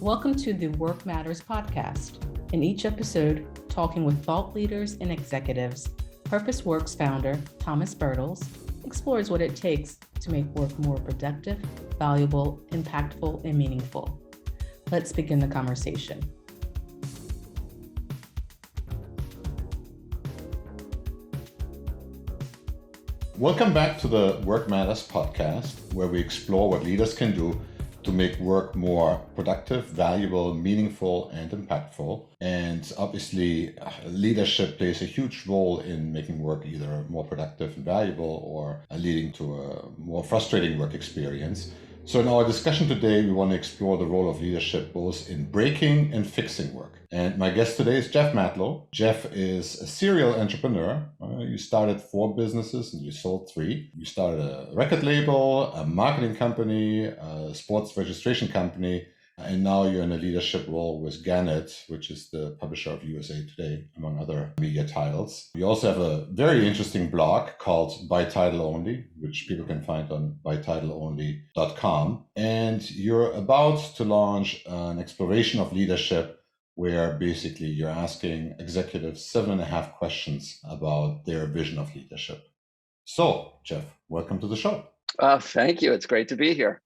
Welcome to the Work Matters podcast. In each episode, talking with thought leaders and executives, Purpose Works founder Thomas Bertels explores what it takes to make work more productive, valuable, impactful, and meaningful. Let's begin the conversation. Welcome back to the Work Matters podcast, where we explore what leaders can do to make work more productive, valuable, meaningful, and impactful. And obviously, leadership plays a huge role in making work either more productive and valuable or leading to a more frustrating work experience. So in our discussion today, we want to explore the role of leadership both in breaking and fixing work. And my guest today is Jeff Matlow. Jeff is a serial entrepreneur. You started 4 businesses and you sold 3. You started a record label, a marketing company, a sports registration company, and now you're in a leadership role with Gannett, which is the publisher of USA Today, among other media titles. You also have a very interesting blog called By Title Only, which people can find on bytitleonly.com. And you're about to launch an exploration of leadership where basically you're asking executives 7.5 questions about their vision of leadership. So, Jeff, welcome to the show. Thank you. It's great to be here.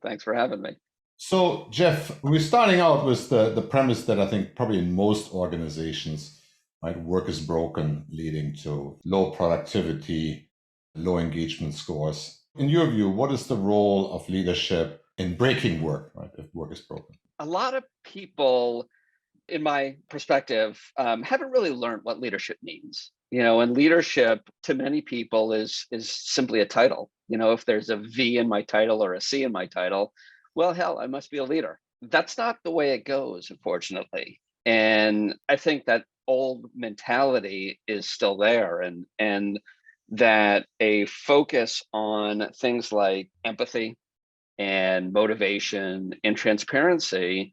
Thanks for having me. So, Jeff, we're starting out with the premise that I think probably in most organizations, right, work is broken, leading to low productivity, low engagement scores. In your view, what is the role of leadership in breaking work, right, if work is broken? A lot of people, in my perspective, haven't really learned what leadership means. And leadership to many people is simply a title. If there's a V in my title or a C in my title, well, hell, I must be a leader. That's not the way it goes, unfortunately. And I think that old mentality is still there, and that a focus on things like empathy and motivation and transparency,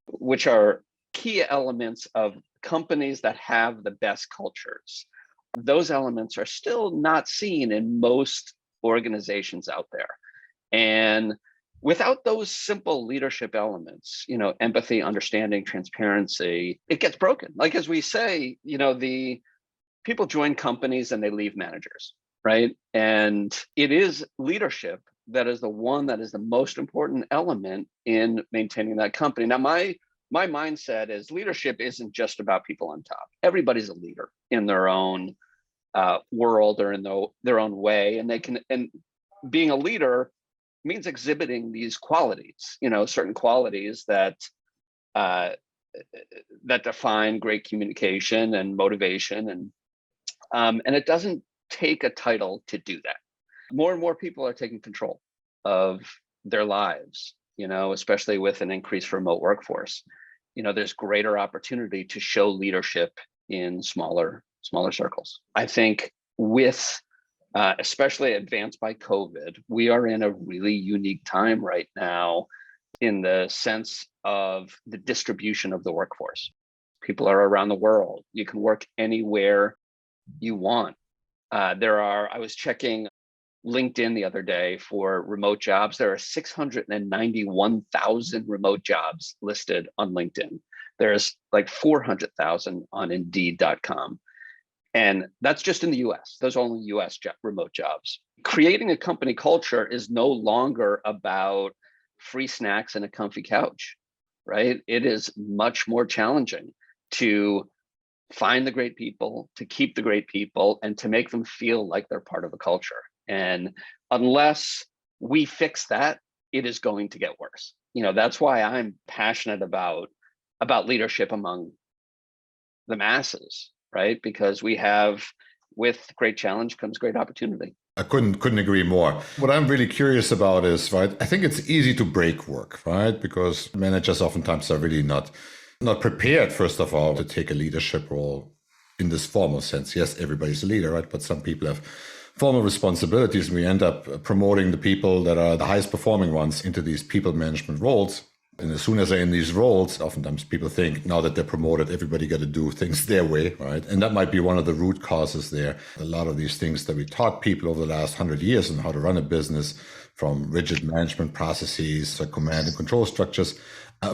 which are key elements of companies that have the best cultures, those elements are still not seen in most organizations out there. And without those simple leadership elements, empathy, understanding, transparency, it gets broken. Like, as we say, the people join companies and they leave managers, right? And it is leadership that is the one that is the most important element in maintaining that company. Now, my mindset is leadership isn't just about people on top. Everybody's a leader in their own world or in their own way. And being a leader means exhibiting these qualities, certain qualities that define great communication and motivation. And it doesn't take a title to do that. More and more people are taking control of their lives, especially with an increased remote workforce. There's greater opportunity to show leadership in smaller circles. I think with especially advanced by COVID, we are in a really unique time right now in the sense of the distribution of the workforce. People are around the world. You can work anywhere you want. I was checking LinkedIn the other day for remote jobs. There are 691,000 remote jobs listed on LinkedIn. There's like 400,000 on Indeed.com. And that's just in the US. Those are only US remote jobs. Creating a company culture is no longer about free snacks and a comfy couch, right? It is much more challenging to find the great people, to keep the great people, and to make them feel like they're part of a culture. And unless we fix that, it is going to get worse. That's why I'm passionate about leadership among the masses. Right? Because with great challenge comes great opportunity. I couldn't agree more. What I'm really curious about is, right, I think it's easy to break work, right? Because managers oftentimes are really not prepared, first of all, to take a leadership role in this formal sense. Yes, everybody's a leader, right? But some people have formal responsibilities, and we end up promoting the people that are the highest performing ones into these people management roles. And as soon as they're in these roles, oftentimes people think now that they're promoted, everybody got to do things their way, right? And that might be one of the root causes there. A lot of these things that we taught people over the last 100 years on how to run a business, from rigid management processes to command and control structures,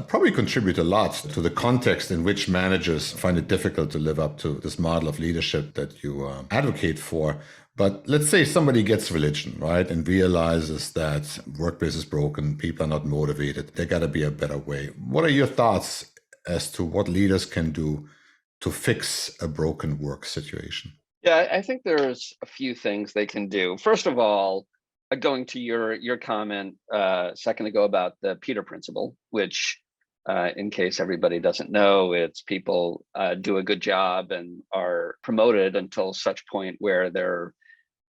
probably contribute a lot to the context in which managers find it difficult to live up to this model of leadership that you advocate for. But let's say somebody gets religion, right, and realizes that workplace is broken, people are not motivated, there got to be a better way. What are your thoughts as to what leaders can do to fix a broken work situation? Yeah, I think there's a few things they can do. First of all, going to your comment a second ago about the Peter Principle, which in case everybody doesn't know, it's people do a good job and are promoted until such point where they're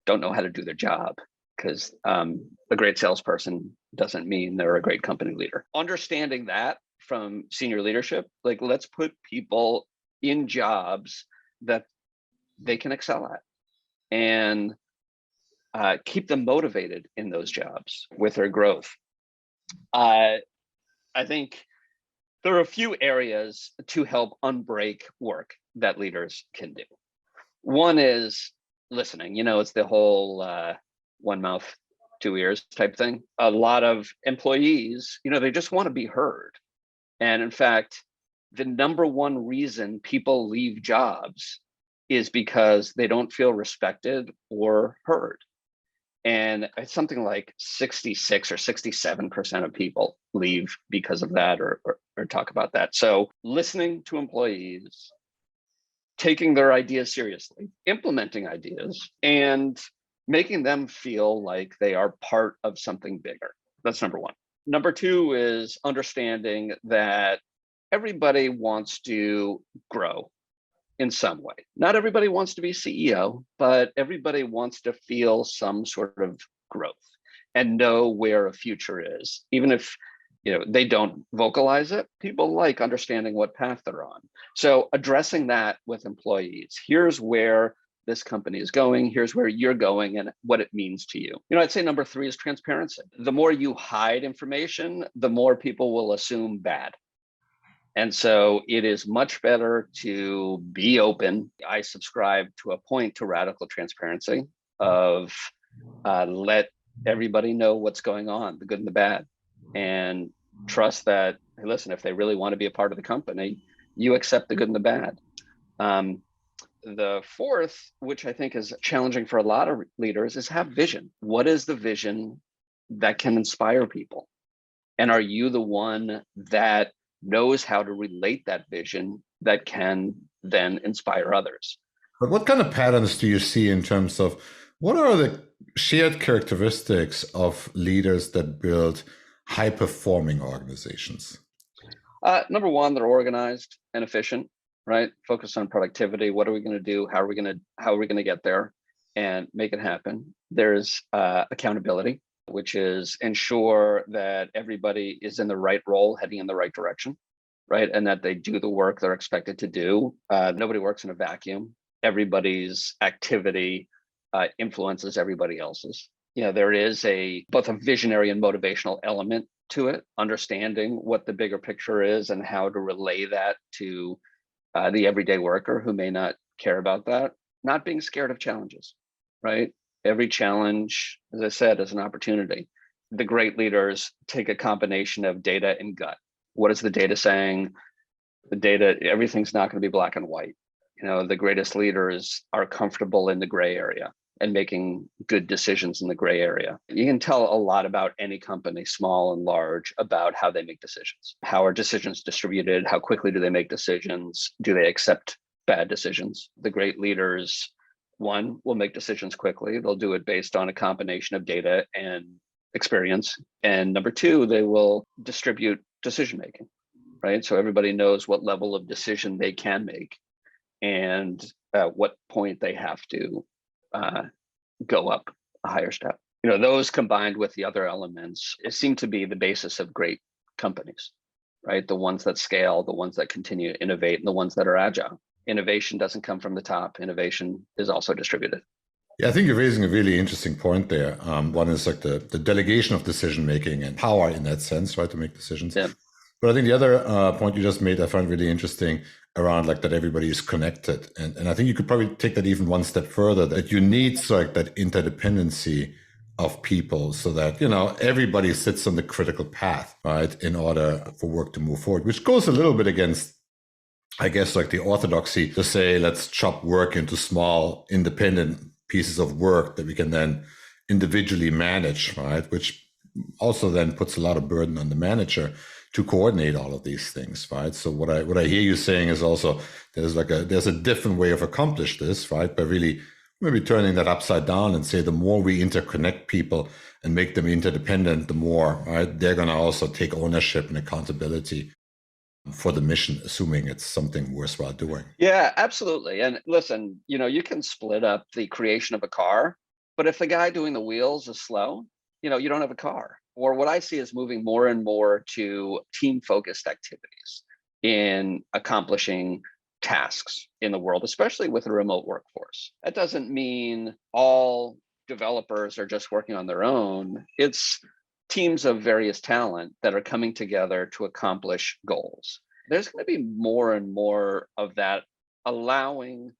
don't know how to do their job, because a great salesperson doesn't mean they're a great company leader. Understanding that from senior leadership, like, let's put people in jobs that they can excel at and keep them motivated in those jobs with their growth. I think there are a few areas to help unbreak work that leaders can do. One is listening. It's the whole one mouth, two ears type thing. A lot of employees, they just want to be heard. And in fact, the number one reason people leave jobs is because they don't feel respected or heard. And it's something like 66 or 67% of people leave because of that or talk about that. So listening to employees, taking their ideas seriously, implementing ideas, and making them feel like they are part of something bigger. That's number one. Number two is understanding that everybody wants to grow in some way. Not everybody wants to be CEO, but everybody wants to feel some sort of growth and know where a future is. Even if they don't vocalize it, people like understanding what path they're on. So addressing that with employees, here's where this company is going, here's where you're going, and what it means to you. I'd say number three is transparency. The more you hide information, the more people will assume bad. And so it is much better to be open. I subscribe to a point to radical transparency of let everybody know what's going on, the good and the bad, and trust that, hey, listen, if they really want to be a part of the company, you accept the good and the bad. The fourth, which I think is challenging for a lot of leaders, is have vision. What is the vision that can inspire people? And are you the one that knows how to relate that vision that can then inspire others? But what kind of patterns do you see in terms of what are the shared characteristics of leaders that build high-performing organizations? Number one, they're organized and efficient, right? Focus on productivity. What are we going to do? How are we going to get there and make it happen? There's accountability, which is ensure that everybody is in the right role, heading in the right direction, right? And that they do the work they're expected to do. Nobody works in a vacuum. Everybody's activity influences everybody else's. There is both a visionary and motivational element to it, understanding what the bigger picture is and how to relay that to the everyday worker who may not care about that. Not being scared of challenges, right? Every challenge, as I said, is an opportunity. The great leaders take a combination of data and gut. What is the data saying? The data, everything's not going to be black and white. The greatest leaders are comfortable in the gray area and making good decisions in the gray area. You can tell a lot about any company, small and large, about how they make decisions. How are decisions distributed? How quickly do they make decisions? Do they accept bad decisions? The great leaders, one, will make decisions quickly. They'll do it based on a combination of data and experience. And number two, they will distribute decision-making, right? So everybody knows what level of decision they can make and at what point they have to go up a higher step. Those combined with the other elements, it seem to be the basis of great companies, right? The ones that scale, the ones that continue to innovate, and the ones that are agile. Innovation doesn't come from the top. Innovation is also distributed. Yeah, I think you're raising a really interesting point there. One is like the delegation of decision making and power in that sense, right, to make decisions. Yeah. But I think the other point you just made, I found really interesting around like that everybody is connected. And I think you could probably take that even one step further, that you need so like that interdependency of people so that, everybody sits on the critical path, right, in order for work to move forward, which goes a little bit against, I guess, like the orthodoxy to say, let's chop work into small independent pieces of work that we can then individually manage, right? Which also then puts a lot of burden on the manager to coordinate all of these things, right? So what I hear you saying is also there's a different way of accomplish this, right? By really maybe turning that upside down and say the more we interconnect people and make them interdependent, the more, right, they're going to also take ownership and accountability for the mission, assuming it's something worthwhile doing. Yeah, absolutely. And listen, you can split up the creation of a car, but if the guy doing the wheels is slow, you don't have a car. Or what I see is moving more and more to team-focused activities in accomplishing tasks in the world, especially with a remote workforce. That doesn't mean all developers are just working on their own. It's teams of various talent that are coming together to accomplish goals. There's going to be more and more of that, allowing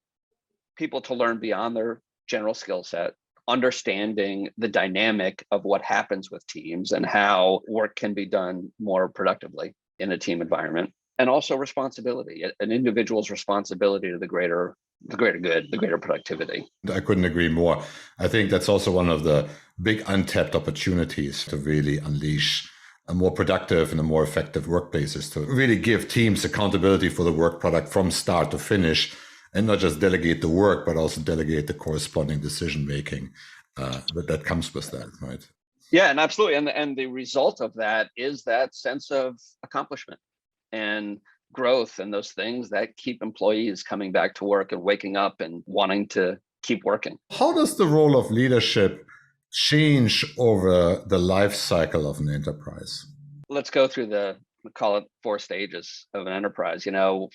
people to learn beyond their general skill set, understanding the dynamic of what happens with teams and how work can be done more productively in a team environment, and also responsibility, an individual's responsibility to the greater good, the greater productivity. I couldn't agree more. I think that's also one of the big untapped opportunities to really unleash a more productive and a more effective workplaces, to really give teams accountability for the work product from start to finish, and not just delegate the work, but also delegate the corresponding decision making that comes with that, right? Yeah, and absolutely. And the result of that is that sense of accomplishment and growth, and those things that keep employees coming back to work and waking up and wanting to keep working. How does the role of leadership change over the life cycle of an enterprise? Let's go through call it 4 stages of an enterprise.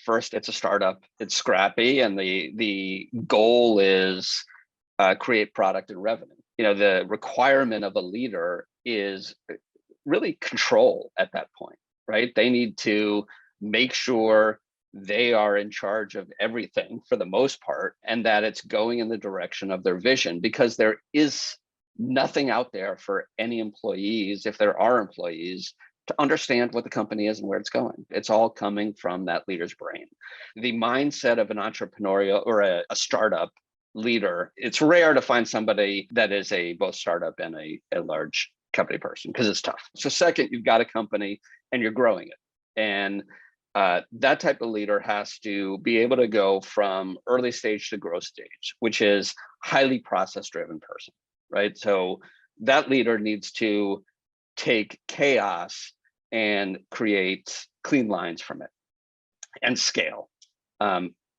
First, it's a startup, it's scrappy, and the goal is create product and revenue. The requirement of a leader is really control at that point, right? They need to make sure they are in charge of everything for the most part, and that it's going in the direction of their vision, because there is nothing out there for any employees, if there are employees, to understand what the company is and where it's going. It's all coming from that leader's brain. The mindset of an entrepreneurial or a startup leader, it's rare to find somebody that is a both startup and a large company person, because it's tough. So second, you've got a company and you're growing it. And that type of leader has to be able to go from early stage to growth stage, which is highly process driven person, right? So that leader needs to take chaos and create clean lines from it and scale.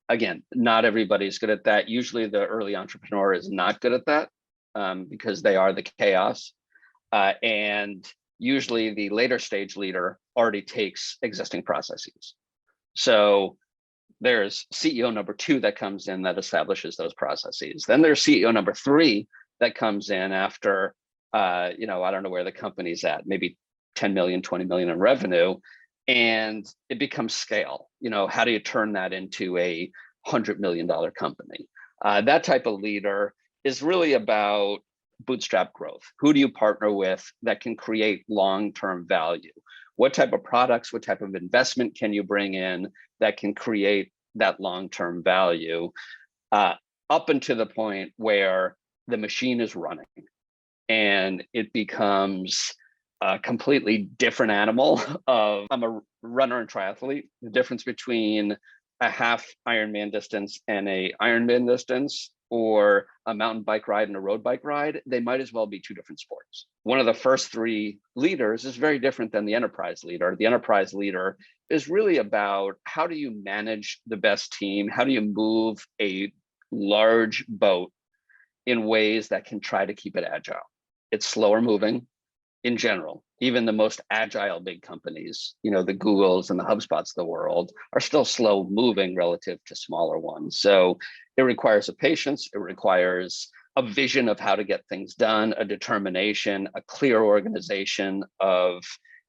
Again, not everybody's good at that. Usually the early entrepreneur is not good at that because they are the chaos. And usually the later stage leader already takes existing processes. So there's CEO number 2 that comes in that establishes those processes. Then there's CEO number 3 that comes in after, I don't know where the company's at, maybe 10 million, 20 million in revenue, and it becomes scale. How do you turn that into a $100 million company? That type of leader is really about bootstrap growth. Who do you partner with that can create long-term value? What type of products, what type of investment can you bring in that can create that long-term value up until the point where the machine is running and it becomes a completely different animal I'm a runner and triathlete. The difference between a half Ironman distance and a Ironman distance, or a mountain bike ride and a road bike ride, they might as well be 2 different sports. One of the first 3 leaders is very different than the enterprise leader. The enterprise leader is really about how do you manage the best team? How do you move a large boat in ways that can try to keep it agile? It's slower moving in general. Even the most agile big companies, the Googles and the HubSpots of the world, are still slow moving relative to smaller ones. So it requires a patience, it requires a vision of how to get things done, a determination, a clear organization of,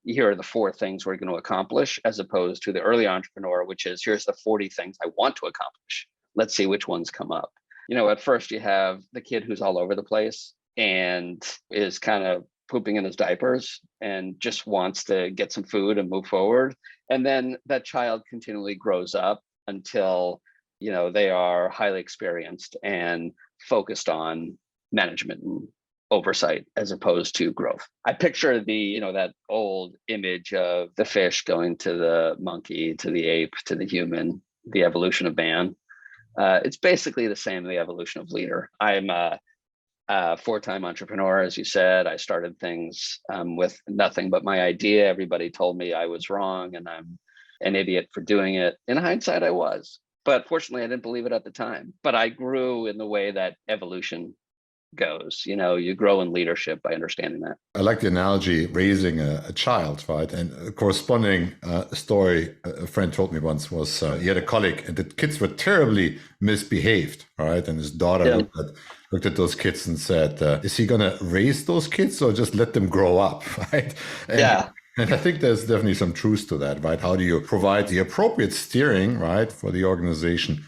here are the 4 things we're going to accomplish, as opposed to the early entrepreneur, which is here's the 40 things I want to accomplish. Let's see which ones come up. At first you have the kid who's all over the place and is kind of pooping in his diapers and just wants to get some food and move forward. And then that child continually grows up until, they are highly experienced and focused on management and oversight as opposed to growth. I picture that old image of the fish going to the monkey, to the ape, to the human, the evolution of man. It's basically the same in the evolution of leader. I'm a 4-time entrepreneur, as you said. I started things with nothing but my idea. Everybody told me I was wrong and I'm an idiot for doing it. In hindsight, I was. But fortunately, I didn't believe it at the time. But I grew in the way that evolution goes. You grow in leadership by understanding that. I like the analogy raising a child, right? And a corresponding story a friend told me once was he had a colleague and the kids were terribly misbehaved, right? And his daughter looked at those kids and said, is he going to raise those kids or just let them grow up, right? And I think there's definitely some truth to that, right? How do you provide the appropriate steering, right, for the organization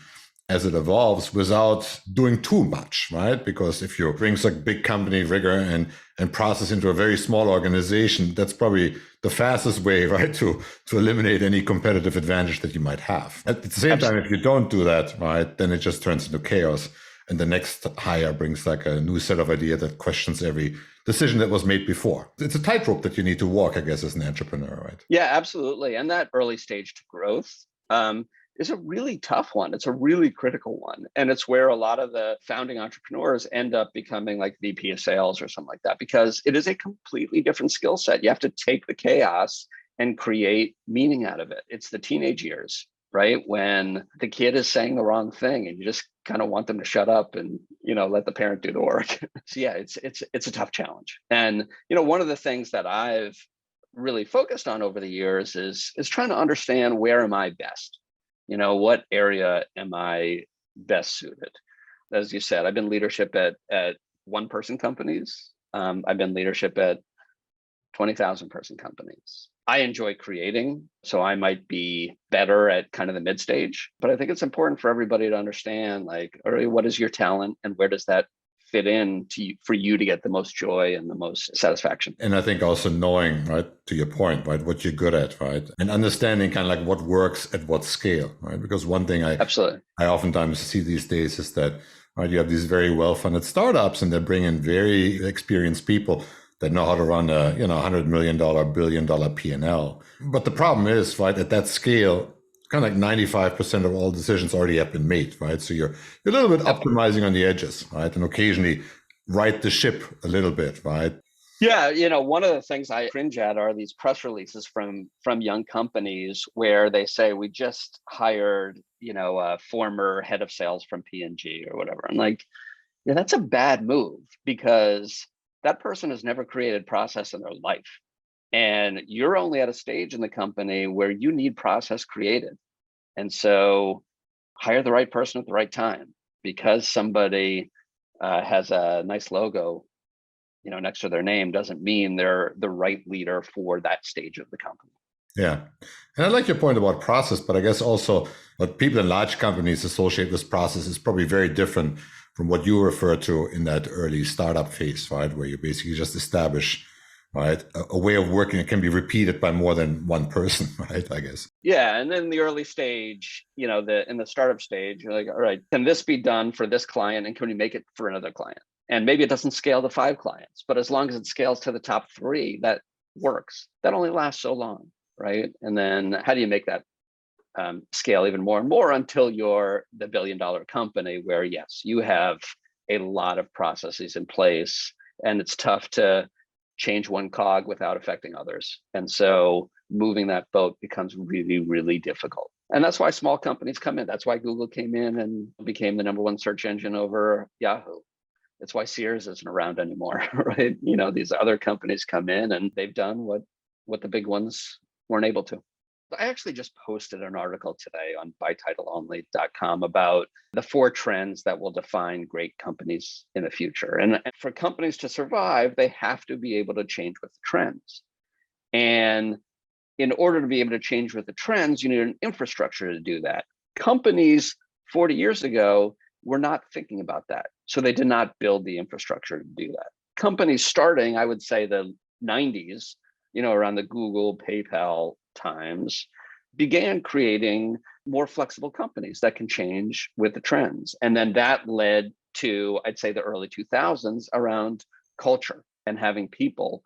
as it evolves without doing too much, right? Because if you bring such big company rigor and process into a very small organization, that's probably the fastest way, right, to eliminate any competitive advantage that you might have. At the same time, if you don't do that, right, then it just turns into chaos. And the next hire brings like a new set of idea that questions every decision that was made before. It's a tightrope that you need to walk, I guess, as an entrepreneur, right? Yeah, absolutely. And that early stage to growth is a really tough one. It's a really critical one. And it's where a lot of the founding entrepreneurs end up becoming like VP of sales or something like that, because it is a completely different skill set. You have to take the chaos and create meaning out of it. It's the teenage years, right? When the kid is saying the wrong thing and you just kind of want them to shut up and, let the parent do the work. So yeah, it's a tough challenge. And, one of the things that I've really focused on over the years is trying to understand, where am I best? What area am I best suited? As you said, I've been leadership at 1-person companies. I've been leadership at 20,000 person companies. I enjoy creating, so I might be better at kind of the mid stage, but I think it's important for everybody to understand, like, all right, what is your talent and where does that fit in for you to get the most joy and the most satisfaction. And I think also knowing, right, to your point, right, what you're good at, right, and understanding kind of like what works at what scale, right? Because one thing I oftentimes see these days is that, right, you have these very well-funded startups and they bring in very experienced people that know how to run a, $100 million, $1 billion P&L. But the problem is, right, at that scale, kind of like 95% of all decisions already have been made, right? So you're a little bit optimizing on the edges, right? And occasionally right the ship a little bit, right? Yeah, one of the things I cringe at are these press releases from young companies where they say, we just hired, a former head of sales from P&G or whatever. I'm like, yeah, that's a bad move, because that person has never created process in their life. And you're only at a stage in the company where you need process created. And so hire the right person at the right time. Because somebody has a nice logo, next to their name, doesn't mean they're the right leader for that stage of the company. Yeah. And I like your point about process, but I guess also what people in large companies associate with process is probably very different from what you refer to in that early startup phase, right? Where you basically just establish, right, a way of working that can be repeated by more than one person, right? I guess. Yeah. And then the early stage, in the startup stage, you're like, all right, can this be done for this client? And can we make it for another client? And maybe it doesn't scale to 5 clients, but as long as it scales to the top 3, that works. That only lasts so long, right? And then how do you make that scale even more and more until you're the $1 billion company where, yes, you have a lot of processes in place and it's tough to change one cog without affecting others. And so moving that boat becomes really, really difficult. And that's why small companies come in. That's why Google came in and became the #1 search engine over Yahoo. That's why Sears isn't around anymore, right? These other companies come in and they've done what the big ones weren't able to. I actually just posted an article today on bytitleonly.com about the 4 trends that will define great companies in the future. And for companies to survive, they have to be able to change with the trends. And in order to be able to change with the trends, you need an infrastructure to do that. Companies 40 years ago were not thinking about that. So they did not build the infrastructure to do that. Companies starting, I would say the 90s, around the Google, PayPal times, began creating more flexible companies that can change with the trends. And then that led to, I'd say, the early 2000s around culture and having people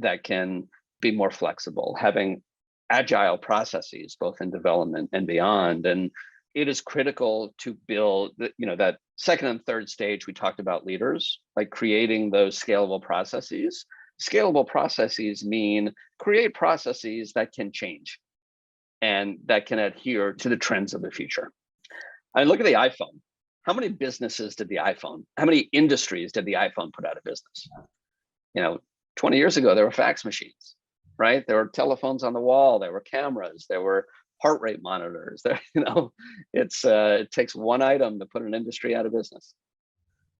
that can be more flexible, having agile processes, both in development and beyond. And it is critical to build, that second and third stage, we talked about leaders, like creating those scalable processes. Scalable processes mean create processes that can change and that can adhere to the trends of the future. I look at the iPhone. How many businesses did the iPhone, how many industries did the iPhone put out of business? 20 years ago, there were fax machines, right? There were telephones on the wall, there were cameras, there were heart rate monitors. There, it takes one item to put an industry out of business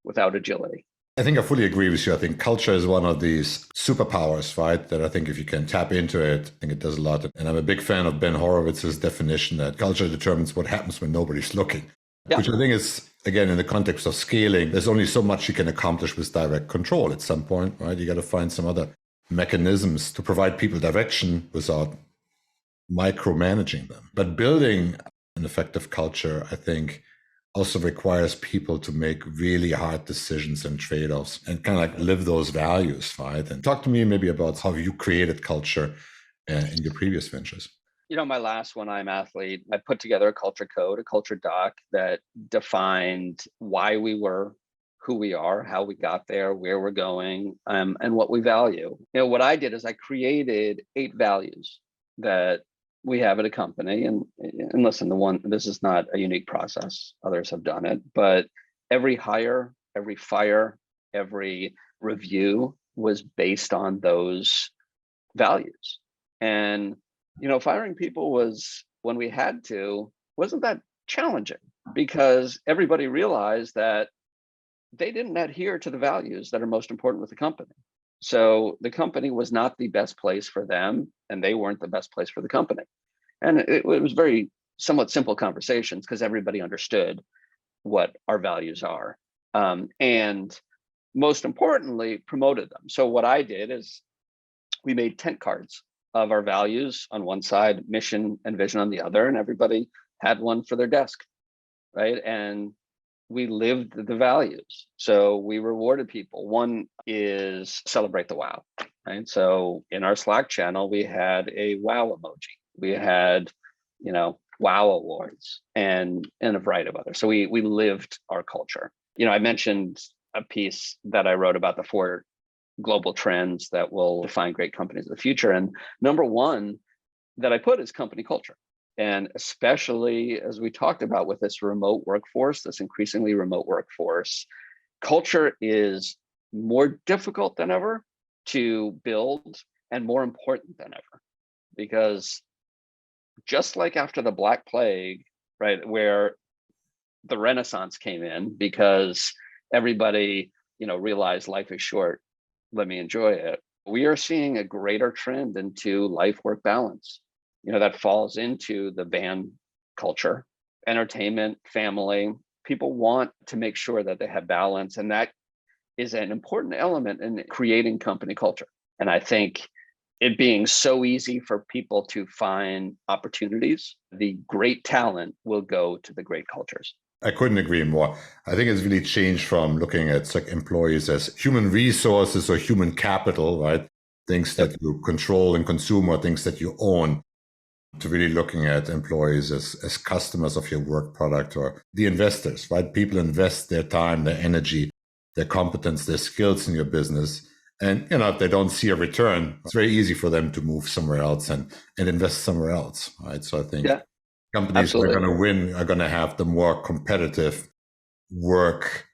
without agility. I think I fully agree with you. I think culture is one of these superpowers, right? That I think if you can tap into it, I think it does a lot. And I'm a big fan of Ben Horowitz's definition that culture determines what happens when nobody's looking, Yeah. which I think is, again, in the context of scaling, there's only so much you can accomplish with direct control at some point, right? You got to find some other mechanisms to provide people direction without micromanaging them. But building an effective culture, I think, also requires people to make really hard decisions and trade-offs and kind of like live those values, right? And talk to me maybe about how you created culture in your previous ventures. My last one, I'm Athlete, I put together a culture code, a culture doc that defined why we were who we are, how we got there, where we're going, and what we value. What I did is I created 8 values that we have at a company. And listen, this is not a unique process. Others have done it, but every hire, every fire, every review was based on those values. And, firing people was, when we had to, wasn't that challenging, because everybody realized that they didn't adhere to the values that are most important with the company. So the company was not the best place for them, and they weren't the best place for the company. And it was very somewhat simple conversations because everybody understood what our values are. And most importantly, promoted them. So what I did is we made tent cards of our values on one side, mission and vision on the other, and everybody had one for their desk, right? And we lived the values. So we rewarded people. One is celebrate the wow, right? So in our Slack channel, we had a wow emoji. We had, wow awards and a variety of others. So we lived our culture. I mentioned a piece that I wrote about the 4 global trends that will define great companies of the future. And number one that I put is company culture. And especially as we talked about with this remote workforce, this increasingly remote workforce, culture is more difficult than ever to build and more important than ever. Because just like after the Black Plague, right, where the Renaissance came in because everybody, realized life is short, let me enjoy it. We are seeing a greater trend into life-work balance, that falls into the band culture, entertainment, family. People want to make sure that they have balance, and that is an important element in creating company culture. And I think it being so easy for people to find opportunities, the great talent will go to the great cultures. I couldn't agree more. I think it's really changed from looking at employees as human resources or human capital, right? Things that you control and consume or things that you own, to really looking at employees as customers of your work product or the investors, right? People invest their time, their energy, their competence, their skills in your business. And, if they don't see a return, it's very easy for them to move somewhere else and invest somewhere else, right? So I think companies absolutely. that are going to win are going to have the more competitive work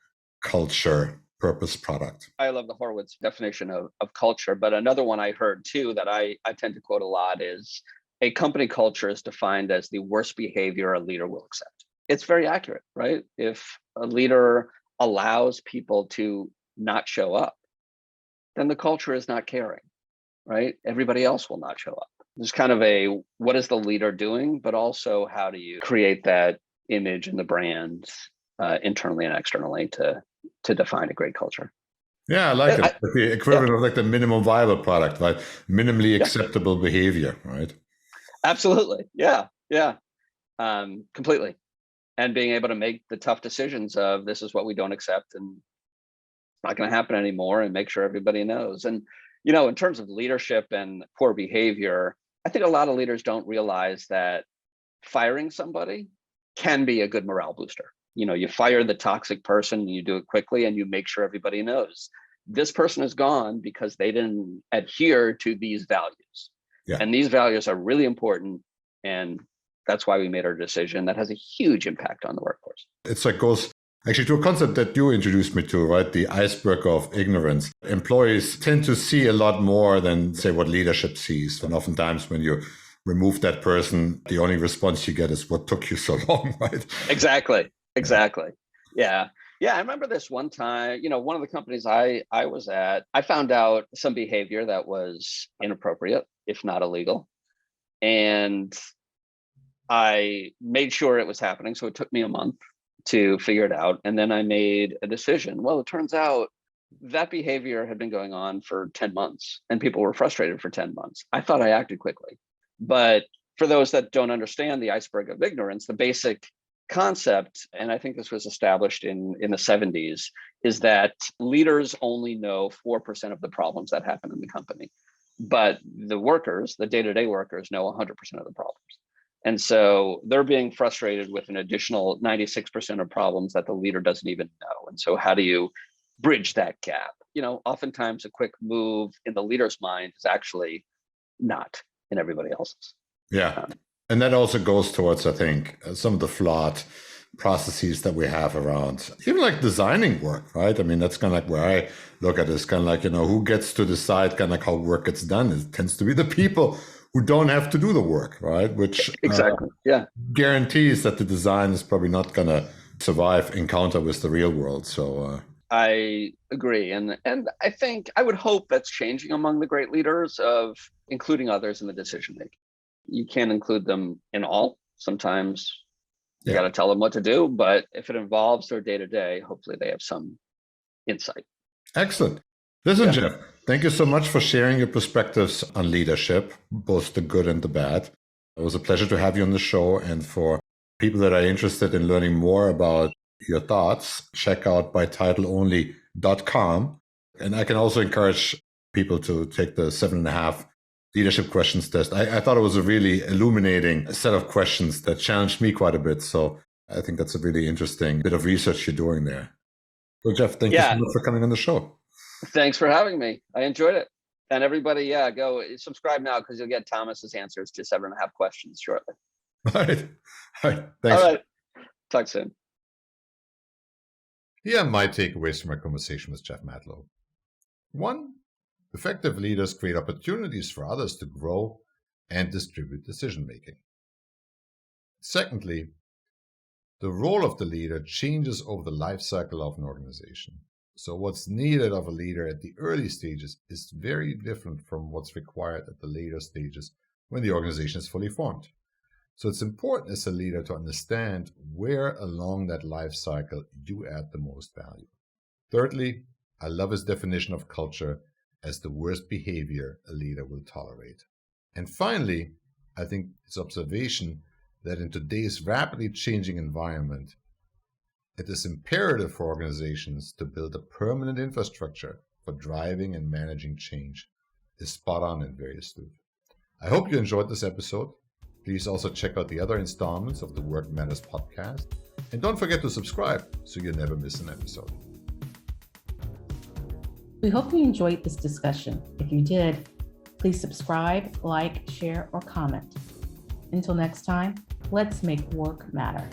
culture purpose product. I love the Horowitz definition of culture, but another one I heard too that I tend to quote a lot is a company culture is defined as the worst behavior a leader will accept. It's very accurate, right? If a leader allows people to not show up, then the culture is not caring, right, everybody else will not show up. There's kind of a, what is the leader doing, but also how do you create that image and the brand internally and externally to define a great culture. Yeah, I like it. The equivalent of like the minimum viable product, right? Minimally acceptable behavior, right? Absolutely. Yeah. Completely. And being able to make the tough decisions of this is what we don't accept and it's not going to happen anymore, and make sure everybody knows. And, in terms of leadership and poor behavior, I think a lot of leaders don't realize that firing somebody can be a good morale booster. You fire the toxic person, you do it quickly, and you make sure everybody knows this person is gone because they didn't adhere to these values. Yeah. And these values are really important. And that's why we made our decision. That has a huge impact on the workforce. It's like goes actually to a concept that you introduced me to, right? The iceberg of ignorance. Employees tend to see a lot more than, say, what leadership sees. And oftentimes when you remove that person, the only response you get is what took you so long, right? Exactly. Yeah. I remember this one time, one of the companies I was at, I found out some behavior that was inappropriate, if not illegal. And I made sure it was happening. So it took me a month to figure it out. And then I made a decision. Well, it turns out that behavior had been going on for 10 months and people were frustrated for 10 months. I thought I acted quickly. But for those that don't understand the iceberg of ignorance, the basic concept, and I think this was established in the 70s, is that leaders only know 4% of the problems that happen in the company. But the workers, the day-to-day workers, know 100% of the problems. And so they're being frustrated with an additional 96% of problems that the leader doesn't even know. And so how do you bridge that gap? Oftentimes a quick move in the leader's mind is actually not in everybody else's. Yeah. And that also goes towards, I think, some of the flawed processes that we have around even like designing work, right? I mean, that's kind of like where I look at it. It's kind of like, who gets to decide kind of like how work gets done? It tends to be the people who don't have to do the work, right? Which guarantees that the design is probably not going to survive encounter with the real world. So I agree. And I think I would hope that's changing among the great leaders of including others in the decision making. You can't include them in all. Sometimes you got to tell them what to do, but if it involves their day-to-day, hopefully they have some insight. Excellent. Listen, Jeff, thank you so much for sharing your perspectives on leadership, both the good and the bad. It was a pleasure to have you on the show. And for people that are interested in learning more about your thoughts, check out bytitleonly.com. And I can also encourage people to take the 7.5 leadership questions test. I thought it was a really illuminating set of questions that challenged me quite a bit. So I think that's a really interesting bit of research you're doing there. Well, Jeff, thank you so much for coming on the show. Thanks for having me. I enjoyed it. And everybody, go subscribe now because you'll get Thomas's answers to 7.5 questions shortly. All right. Thanks. All right. Talk soon. Here are my takeaways from my conversation with Jeff Matlow. 1, effective leaders create opportunities for others to grow and distribute decision-making. Secondly, the role of the leader changes over the life cycle of an organization. So what's needed of a leader at the early stages is very different from what's required at the later stages when the organization is fully formed. So it's important as a leader to understand where along that life cycle you add the most value. Thirdly, I love his definition of culture as the worst behavior a leader will tolerate. And finally, I think his observation that in today's rapidly changing environment, it is imperative for organizations to build a permanent infrastructure for driving and managing change is spot on and very astute. I hope you enjoyed this episode. Please also check out the other installments of the Work Matters podcast. And don't forget to subscribe so you never miss an episode. We hope you enjoyed this discussion. If you did, please subscribe, like, share, or comment. Until next time, let's make work matter.